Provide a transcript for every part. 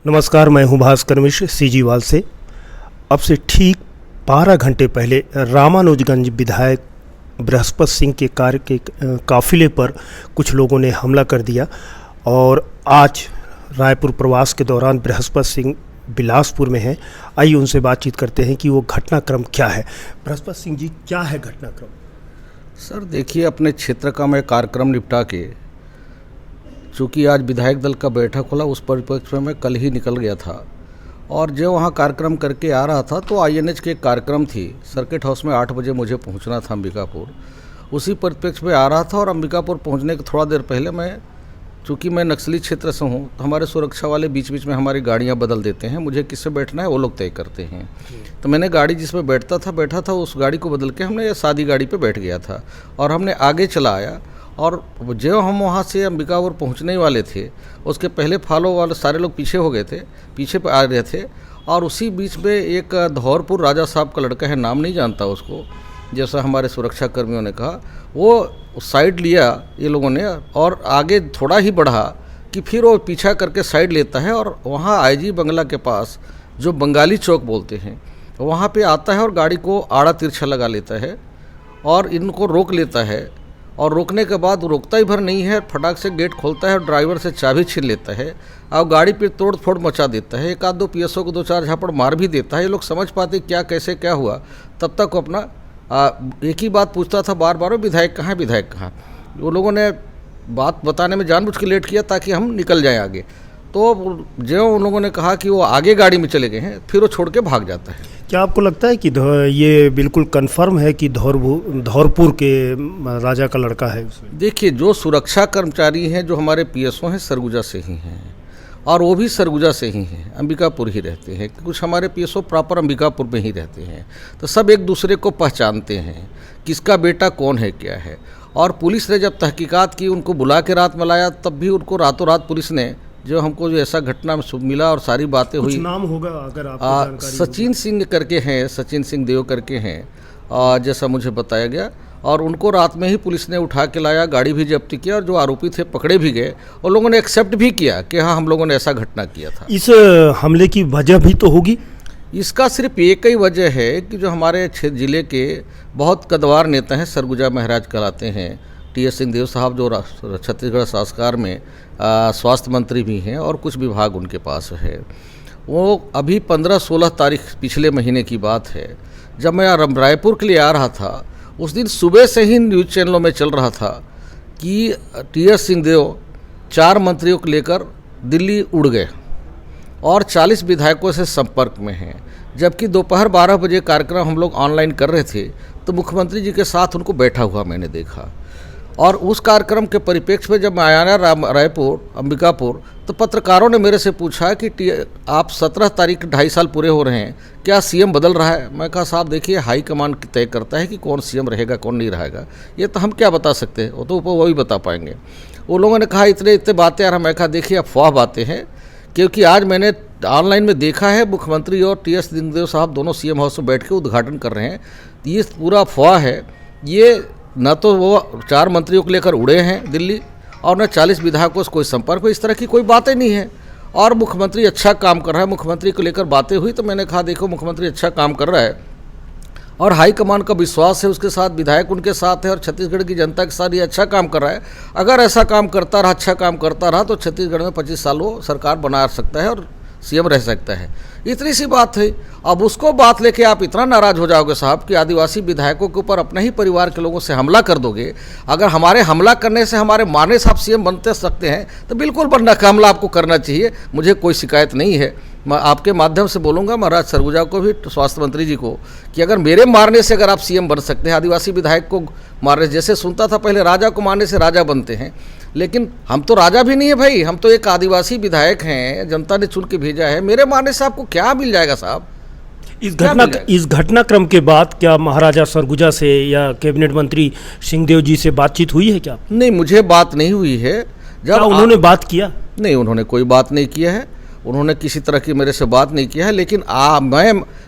नमस्कार, मैं हूं भास्कर मिश्र सीजीवाल से। अब से ठीक 12 घंटे पहले रामानुजगंज विधायक बृहस्पत सिंह के कार के काफिले पर कुछ लोगों ने हमला कर दिया और आज रायपुर प्रवास के दौरान बृहस्पत सिंह बिलासपुर में हैं। आइए उनसे बातचीत करते हैं कि वो घटनाक्रम क्या है। बृहस्पत सिंह जी, क्या है घटनाक्रम? सर देखिए, अपने क्षेत्र का मैं कार्यक्रम निपटा के, चूँकि आज विधायक दल का बैठक होला, उस परिप्रेक्ष्य में मैं कल ही निकल गया था और जो वहाँ कार्यक्रम करके आ रहा था तो INH के एक कार्यक्रम थी। सर्किट हाउस में 8 बजे मुझे पहुँचना था अंबिकापुर। उसी परिप्रेक्ष्य में आ रहा था और अंबिकापुर पहुँचने के थोड़ा देर पहले चूँकि मैं नक्सली क्षेत्र से हूँ तो हमारे सुरक्षा वाले बीच बीच में हमारी गाड़ियाँ बदल देते हैं। मुझे किससे बैठना है वो लोग तय करते हैं। तो मैंने गाड़ी जिसमें बैठा था उस गाड़ी को बदल के हमने सादी गाड़ी पे बैठ गया था और हमने आगे चला आया। और जो हम वहाँ से अंबिकापुर पहुँचने वाले थे उसके पहले फॉलो वाले सारे लोग पीछे हो गए थे, पीछे पे आ रहे थे। और उसी बीच में एक धौरपुर राजा साहब का लड़का है, नाम नहीं जानता उसको, जैसा हमारे सुरक्षा कर्मियों ने कहा, वो साइड लिया ये लोगों ने और आगे थोड़ा ही बढ़ा कि फिर वो पीछा करके साइड लेता है और वहाँ IG बंगला के पास जो बंगाली चौक बोलते हैं वहाँ पे आता है और गाड़ी को आड़ा तिरछा लगा लेता है और इनको रोक लेता है। और रोकने के बाद रोकता ही भर नहीं है, फटाक से गेट खोलता है और ड्राइवर से चाबी छीन लेता है और गाड़ी पे तोड़ फोड़ मचा देता है। एक आध दो PSO को 2-4 झापड़ मार भी देता है। ये लोग समझ पाते क्या कैसे क्या हुआ। तब तक वो अपना एक ही बात पूछता था बार बार, विधायक कहाँ है, विधायक कहाँ। वो लोगों ने बात बताने में जानबूझ के लेट किया ताकि हम निकल जाएं आगे। तो जो उन लोगों ने कहा कि वो आगे गाड़ी में चले गए हैं, फिर वो छोड़ के भाग जाता है। क्या आपको लगता है कि ये बिल्कुल कंफर्म है कि धौरपुर के राजा का लड़का है? देखिए, जो सुरक्षा कर्मचारी हैं, जो हमारे PSO हैं, सरगुजा से ही हैं और वो भी सरगुजा से ही हैं, अंबिकापुर ही रहते हैं। कुछ हमारे PSO प्रॉपर अंबिकापुर में ही रहते हैं। तो सब एक दूसरे को पहचानते हैं किसका बेटा कौन है क्या है। और पुलिस ने जब तहकीकात की, उनको बुला के रात में लाया, तब भी उनको रातों रात पुलिस ने जो हमको जो ऐसा घटना मिला और सारी बातें हुई। नाम होगा अगर आपको जानकारी? सचिन सिंह करके हैं, सचिन सिंह देव करके हैं, जैसा मुझे बताया गया। और उनको रात में ही पुलिस ने उठा के लाया, गाड़ी भी जब्त किया और जो आरोपी थे पकड़े भी गए और लोगों ने एक्सेप्ट भी किया कि हाँ, हम लोगों ने ऐसा घटना किया था। इस हमले की वजह भी तो होगी? इसका सिर्फ एक ही वजह है कि जो हमारे जिले के बहुत कद्दावर नेता हैं, सरगुजा महाराज कहलाते हैं, TS सिंहदेव साहब, जो छत्तीसगढ़ शासकार में स्वास्थ्य मंत्री भी हैं और कुछ विभाग उनके पास है। वो अभी 15-16 तारीख पिछले महीने की बात है, जब मैं रायपुर के लिए आ रहा था, उस दिन सुबह से ही न्यूज़ चैनलों में चल रहा था कि TS सिंहदेव 4 मंत्रियों को लेकर दिल्ली उड़ गए और 40 विधायकों से संपर्क में हैं। जबकि दोपहर 12 बजे कार्यक्रम हम लोग ऑनलाइन कर रहे थे तो मुख्यमंत्री जी के साथ उनको बैठा हुआ मैंने देखा। और उस कार्यक्रम के परिप्रेक्ष्य में जब मैं आया रायपुर अंबिकापुर, तो पत्रकारों ने मेरे से पूछा कि आप 17 तारीख 2.5 साल पूरे हो रहे हैं, क्या CM बदल रहा है? मैं कहा साहब देखिए, हाईकमान तय करता है कि कौन CM रहेगा कौन नहीं रहेगा, ये तो हम क्या बता सकते हैं, वो तो वही बता पाएंगे। वो लोगों ने कहा इतने बातें आ रहा। मैं कहा देखिए, अफवाह बातें हैं, क्योंकि आज मैंने ऑनलाइन में देखा है मुख्यमंत्री और TS सिंहदेव साहब दोनों CM हाउस में बैठ के उद्घाटन कर रहे हैं। ये पूरा अफवाह है। ये न तो वो 4 मंत्रियों को लेकर उड़े हैं दिल्ली और न 40 विधायकों से कोई संपर्क हो, इस तरह की कोई बातें नहीं है। और मुख्यमंत्री अच्छा काम कर रहा है। मुख्यमंत्री को लेकर बातें हुई तो मैंने कहा देखो, मुख्यमंत्री अच्छा काम कर रहा है और हाईकमान का विश्वास है उसके साथ, विधायक उनके साथ है और छत्तीसगढ़ की जनता के साथ ये अच्छा काम कर रहा है। अगर ऐसा काम करता रहा, अच्छा काम करता रहा, तो छत्तीसगढ़ में 25 साल वो सरकार बना सकता है और CM रह सकता है। इतनी सी बात है। अब उसको बात लेके आप इतना नाराज़ हो जाओगे साहब कि आदिवासी विधायकों के ऊपर अपने ही परिवार के लोगों से हमला कर दोगे। अगर हमारे हमला करने से हमारे माने साहब CM बनते सकते हैं तो बिल्कुल बनना का हमला आपको करना चाहिए। मुझे कोई शिकायत नहीं है। मैं आपके माध्यम से बोलूँगा महाराज सरगुजा को भी, स्वास्थ्य मंत्री जी को, कि अगर मेरे मारने से अगर आप CM बन सकते हैं, आदिवासी विधायक को मारने, जैसे सुनता था पहले राजा को मारने से राजा बनते हैं, लेकिन हम तो राजा भी नहीं है भाई, हम तो एक आदिवासी विधायक हैं, जनता ने चुन के भेजा है। मेरे मारने से आपको क्या मिल जाएगा साहब? इस घटनाक्रम के बाद क्या महाराजा सरगुजा से या कैबिनेट मंत्री सिंहदेव जी से बातचीत हुई है क्या? नहीं, मुझे बात नहीं हुई है। जब उन्होंने बात किया? नहीं, उन्होंने कोई बात नहीं किया है। उन्होंने किसी तरह की मेरे से बात नहीं किया है। लेकिन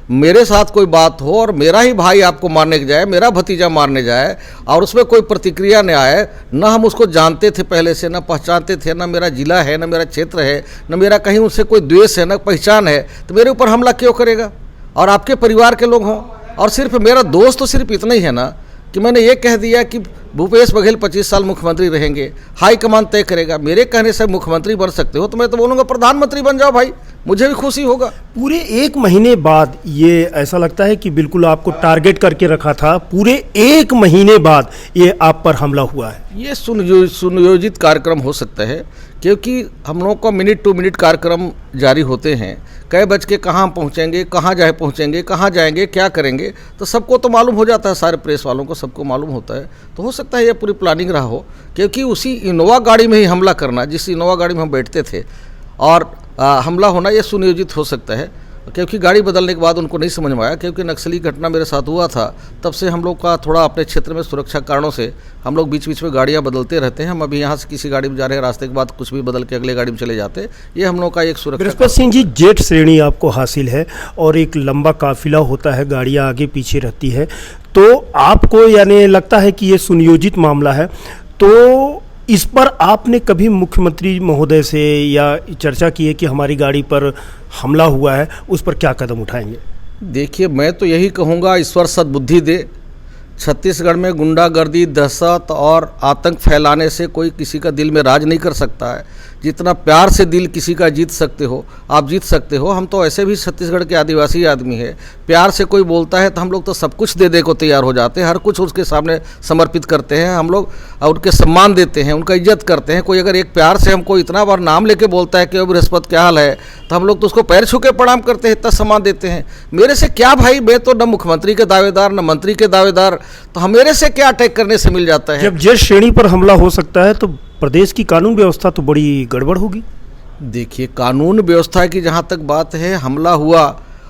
मेरे साथ कोई बात हो और मेरा ही भाई आपको मारने जाए, मेरा भतीजा मारने जाए और उसमें कोई प्रतिक्रिया न आए, ना हम उसको जानते थे पहले से, ना पहचानते थे, ना मेरा जिला है, ना मेरा क्षेत्र है, ना मेरा कहीं उससे कोई द्वेष है, ना पहचान है, तो मेरे ऊपर हमला क्यों करेगा? और आपके परिवार के लोग हों, और सिर्फ मेरा दोस्त तो सिर्फ इतना ही है ना कि मैंने ये कह दिया कि भूपेश बघेल 25 साल मुख्यमंत्री रहेंगे, हाईकमान तय करेगा। मेरे कहने से मुख्यमंत्री बन सकते हो तो मैं तो बोलूँगा प्रधानमंत्री बन जाओ भाई, मुझे भी खुशी होगा। पूरे 1 महीने बाद ये ऐसा लगता है कि बिल्कुल आपको टारगेट करके रखा था, पूरे 1 महीने बाद ये आप पर हमला हुआ है। ये सुनियोजित कार्यक्रम हो सकता है, क्योंकि हम लोगों को मिनट टू मिनट कार्यक्रम जारी होते हैं, कै बज के कहाँ पहुँचेंगे, कहाँ पहुँचेंगे, कहाँ जाएंगे, क्या करेंगे, तो सबको तो मालूम हो जाता है, सारे प्रेस वालों को सबको मालूम होता है। तो हो सकता है ये पूरी प्लानिंग रहा हो, क्योंकि उसी इनोवा गाड़ी में ही हमला करना, जिस इनोवा गाड़ी में हम बैठते थे, और हमला होना ये सुनियोजित हो सकता है, क्योंकि गाड़ी बदलने के बाद उनको नहीं समझ में आया। क्योंकि नक्सली घटना मेरे साथ हुआ था, तब से हम लोग का थोड़ा अपने क्षेत्र में सुरक्षा कारणों से हम लोग बीच बीच में गाड़ियां बदलते रहते हैं। हम अभी यहाँ से किसी गाड़ी में जा रहे हैं, रास्ते के बाद कुछ भी बदल के अगले गाड़ी में चले जाते हैं। ये हम लोग का एक सुरक्षा। बृहस्पति सिंह जी, जेट श्रेणी आपको हासिल है और एक लंबा काफिला होता है, गाड़ियाँ आगे पीछे रहती है, तो आपको यानी लगता है कि ये सुनियोजित मामला है, तो इस पर आपने कभी मुख्यमंत्री महोदय से या चर्चा की है कि हमारी गाड़ी पर हमला हुआ है, उस पर क्या कदम उठाएंगे? देखिए, मैं तो यही कहूँगा, ईश्वर सद्बुद्धि दे। छत्तीसगढ़ में गुंडागर्दी, दहशत और आतंक फैलाने से कोई किसी का दिल में राज नहीं कर सकता है। जितना प्यार से दिल किसी का जीत सकते हो, आप जीत सकते हो। हम तो ऐसे भी छत्तीसगढ़ के आदिवासी आदमी है, प्यार से कोई बोलता है तो हम लोग तो सब कुछ दे को तैयार हो जाते हैं, हर कुछ उसके सामने समर्पित करते हैं हम लोग, और उनके सम्मान देते हैं, उनका इज्जत करते हैं। कोई अगर एक प्यार से हमको इतना बार नाम लेके बोलता है कि बृहस्पति क्या हाल है, तो हम लोग तो उसको पैर छू के प्रणाम करते हैं, इतना सम्मान देते हैं। मेरे से क्या भाई, मैं तो न मुख्यमंत्री के दावेदार, न मंत्री के दावेदार, तो हम मेरे से क्या अटैक करने से मिल जाता है? जब जेट श्रेणी पर हमला हो सकता है तो प्रदेश की कानून व्यवस्था तो बड़ी गड़बड़ होगी। देखिए, कानून व्यवस्था की जहाँ तक बात है, हमला हुआ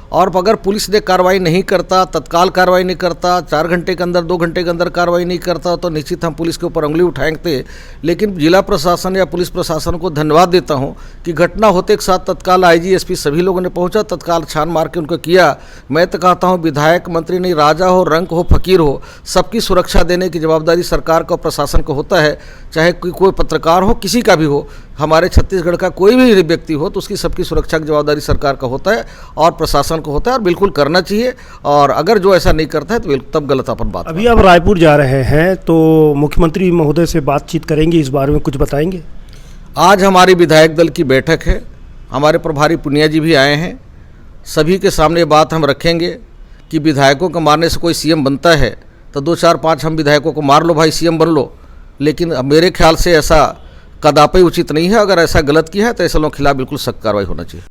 और अगर पुलिस ने कार्रवाई नहीं करता, तत्काल कार्रवाई नहीं करता, 4 घंटे के अंदर 2 घंटे के अंदर कार्रवाई नहीं करता, तो निश्चित हम पुलिस के ऊपर उंगली उठाएंगे। लेकिन जिला प्रशासन या पुलिस प्रशासन को धन्यवाद देता हूं कि घटना होते के साथ तत्काल आईजी, एसपी सभी लोगों ने पहुंचा, तत्काल छान मार के उनको किया। मैं तो कहता हूँ, विधायक मंत्री नहीं, राजा हो, रंक हो, फकीर हो, सबकी सुरक्षा देने की जवाबदारी सरकार को, प्रशासन को होता है। चाहे कोई पत्रकार हो, किसी का भी हो, हमारे छत्तीसगढ़ का कोई भी व्यक्ति हो, तो उसकी सबकी सुरक्षा की जवाबदारी सरकार का होता है और प्रशासन को होता है, और बिल्कुल करना चाहिए। और अगर जो ऐसा नहीं करता है तो तब गलत अपन बात। अभी आप रायपुर जा रहे हैं, तो मुख्यमंत्री महोदय से बातचीत करेंगे, इस बारे में कुछ बताएंगे? आज हमारी विधायक दल की बैठक है, हमारे प्रभारी पुनिया जी भी आए हैं। सभी के सामने बात हम रखेंगे कि विधायकों को मारने से कोई सीएम बनता है तो 2 4 5 हम विधायकों को मार लो भाई, सीएम बन लो। लेकिन मेरे ख्याल से ऐसा कदापि उचित नहीं है। अगर ऐसा गलत किया है तो ऐसे लोगों के खिलाफ बिल्कुल सख्त कार्रवाई होना चाहिए।